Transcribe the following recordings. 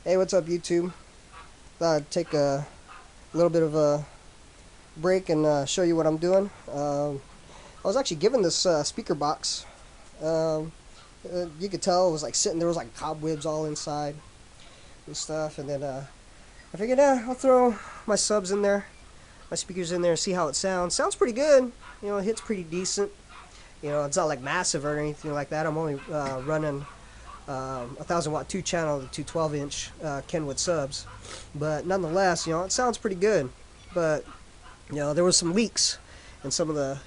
Hey, what's up, YouTube? Thought I'd take a little bit of a break and show you what I'm doing. I was actually given this speaker box. Um, you could tell it was like sitting there was like cobwebs all inside and stuff. And then I figured, I'll throw my subs in there, my speakers in there, and see how it sounds. Sounds pretty good. It hits pretty decent. It's not like massive or anything like that. I'm only running 1000-watt 2-channel to 212-inch Kenwood subs, but nonetheless, it sounds pretty good. But there was some leaks in some of the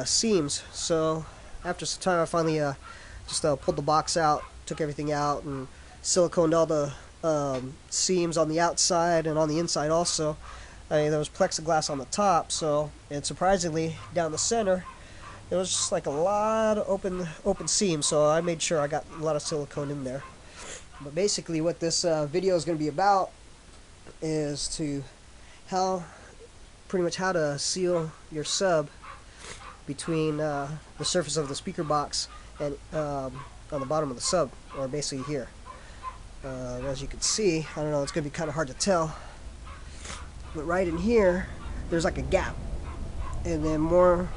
seams, so after some time, I finally just pulled the box out, took everything out, and siliconed all the seams on the outside and on the inside also. I mean, there was plexiglass on the top, and surprisingly, down the center, it was just like a lot of open seams, so I made sure I got a lot of silicone in there. But basically what this video is going to be about is pretty much how to seal your sub between the surface of the speaker box and on the bottom of the sub, or basically here. As you can see, I don't know, it's going to be kind of hard to tell, but right in here there's like a gap, and then more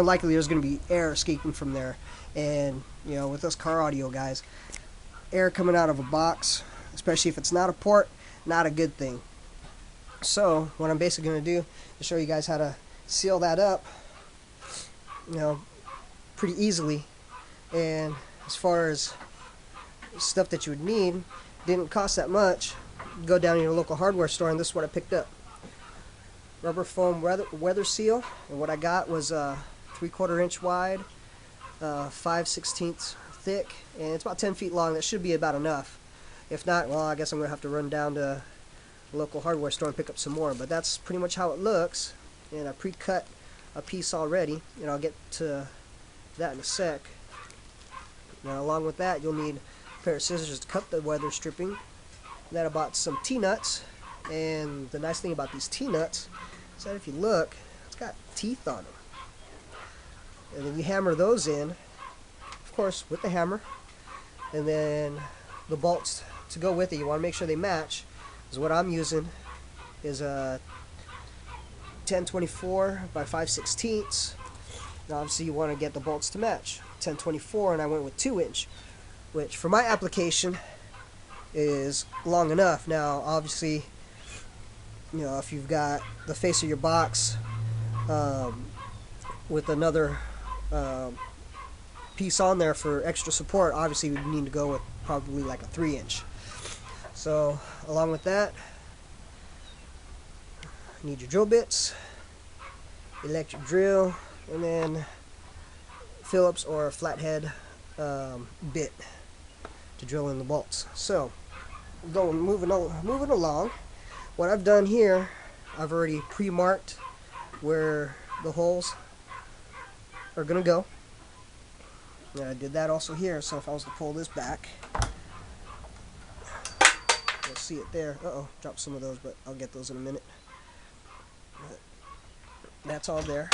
likely there's going to be air escaping from there. And with us car audio guys, air coming out of a box, especially if it's not a port, not a good thing. So what I'm basically going to do is show you guys how to seal that up pretty easily. And as far as stuff that you would need, didn't cost that much. Go down to your local hardware store, and this is what I picked up: rubber foam weather seal. And what I got was 3/4 inch wide, 5/16 thick, and it's about 10 feet long. That should be about enough. If not, well, I guess I'm gonna have to run down to the local hardware store and pick up some more. But that's pretty much how it looks, and I pre-cut a piece already, and I'll get to that in a sec. Now, along with that, you'll need a pair of scissors to cut the weather stripping. And then I bought some T-nuts, and the nice thing about these T-nuts is that if you look, it's got teeth on them. And then you hammer those in, of course, with the hammer. And then the bolts to go with it, you want to make sure they match. Because what I'm using is a 1024 by 5/16. Now obviously you want to get the bolts to match. 1024, and I went with 2-inch, which for my application is long enough. Now obviously, if you've got the face of your box with another piece on there for extra support, obviously you need to go with probably like a 3-inch. So along with that, you need your drill bits, electric drill, and then Phillips or a flathead bit to drill in the bolts. So moving along, what I've done here, I've already pre-marked where the holes are gonna go. And I did that also here, so if I was to pull this back, you'll see it there. Dropped some of those, but I'll get those in a minute. But that's all there.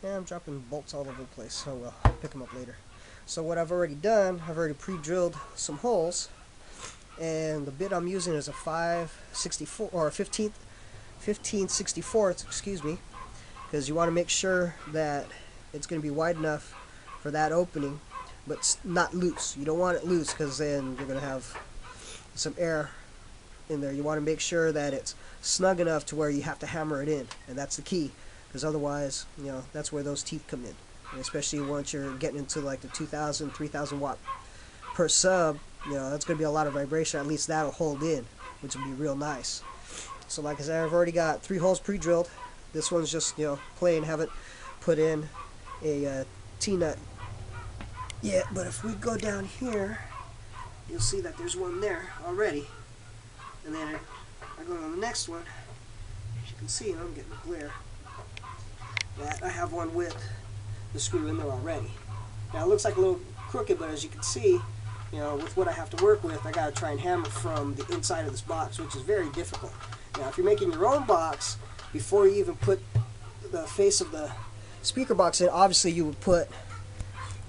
Yeah, I'm dropping bolts all over the place, so I'll pick them up later. So what I've already done, I've already pre-drilled some holes, and the bit I'm using is a 5/64 or 15/64, excuse me, because you want to make sure that it's going to be wide enough for that opening, but not loose. You don't want it loose, because then you're going to have some air in there. You want to make sure that it's snug enough to where you have to hammer it in, and that's the key. Because otherwise, that's where those teeth come in. And especially once you're getting into like the 2,000, 3,000 watt per sub, that's going to be a lot of vibration. At least that'll hold in, which will be real nice. So like I said, I've already got 3 holes pre-drilled. This one's just, plain, haven't put in a T-nut yet. But if we go down here, you'll see that there's one there already. And then I go to the next one. As you can see, I'm getting a glare. That I have one with the screw in there already. Now it looks like a little crooked, but as you can see, with what I have to work with, I gotta try and hammer from the inside of this box, which is very difficult. Now if you're making your own box, before you even put the face of the speaker box in, obviously you would put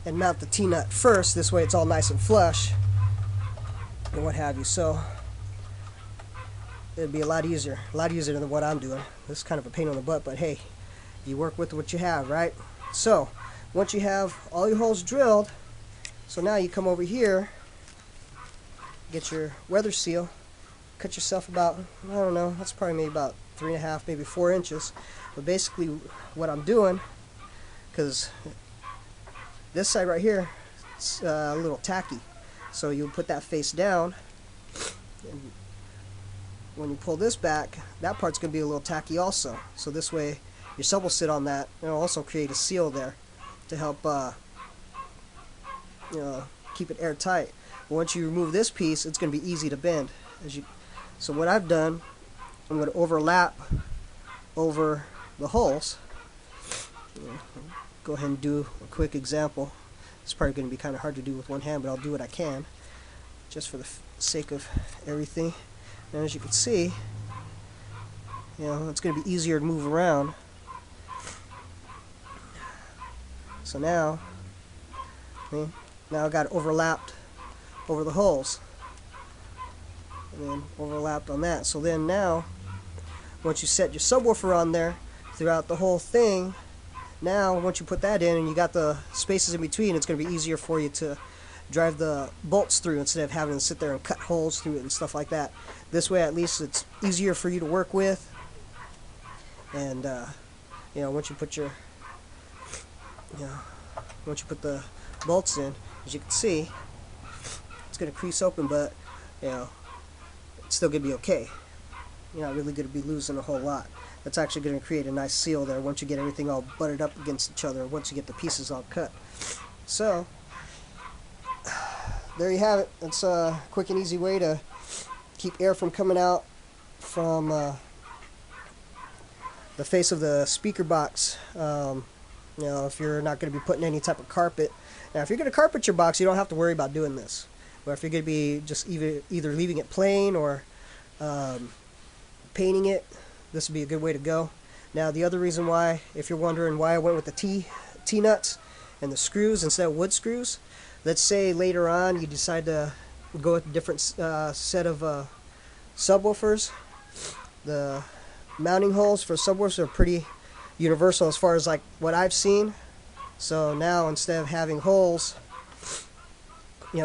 and mount the T-nut first. This way it's all nice and flush. and what have you. So it'd be a lot easier than what I'm doing. This is kind of a pain in the butt, but hey, you work with what you have, right? So once you have all your holes drilled, so now you come over here, get your weather seal, cut yourself about, I don't know, that's probably maybe about 3.5, maybe 4 inches. But basically what I'm doing, because this side right here, it's a little tacky, so you put that face down, and when you pull this back, that part's going to be a little tacky also. So this way your sub will sit on that, and it'll also create a seal there to help keep it airtight. But once you remove this piece, it's going to be easy to bend. So what I've done, I'm going to overlap over the holes. Go ahead and do a quick example. It's probably going to be kind of hard to do with one hand, but I'll do what I can just for the sake of everything. And as you can see, it's going to be easier to move around. So now I've got it overlapped over the holes, and then overlapped on that. So then now, once you set your subwoofer on there throughout the whole thing, now once you put that in and you got the spaces in between, it's going to be easier for you to drive the bolts through instead of having to sit there and cut holes through it and stuff like that. This way at least it's easier for you to work with. And once you put the bolts in, as you can see, it's going to crease open, but it's still going to be okay. You're not really going to be losing a whole lot. That's actually going to create a nice seal there once you get everything all butted up against each other, once you get the pieces all cut. So there you have it. It's a quick and easy way to keep air from coming out from the face of the speaker box. If you're not going to be putting any type of carpet. Now if you're going to carpet your box, you don't have to worry about doing this. But if you're going to be just either leaving it plain or painting it, this would be a good way to go. Now the other reason why, if you're wondering why I went with the T-nuts and the screws instead of wood screws, let's say later on you decide to go with a different set of subwoofers. The mounting holes for subwoofers are pretty universal as far as like what I've seen. So now instead of having holes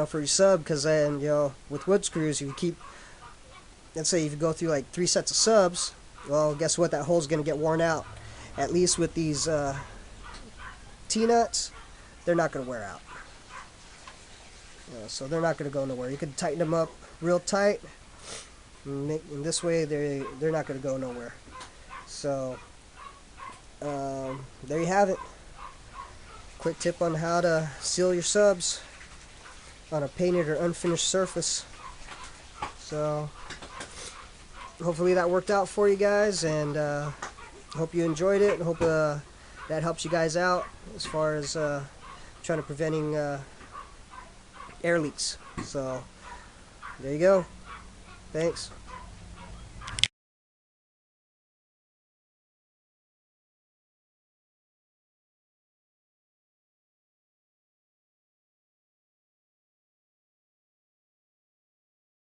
for your sub, because then with wood screws, if you keep, let's say if you go through like 3 sets of subs, well, guess what, that hole's going to get worn out. At least with these T-nuts, they're not going to wear out. So they're not going to go nowhere. You can tighten them up real tight, and this way they're not going to go nowhere. So there you have it. Quick tip on how to seal your subs on a painted or unfinished surface. So hopefully that worked out for you guys, and hope you enjoyed it. Hope that helps you guys out as far as trying to preventing air leaks. So there you go. Thanks.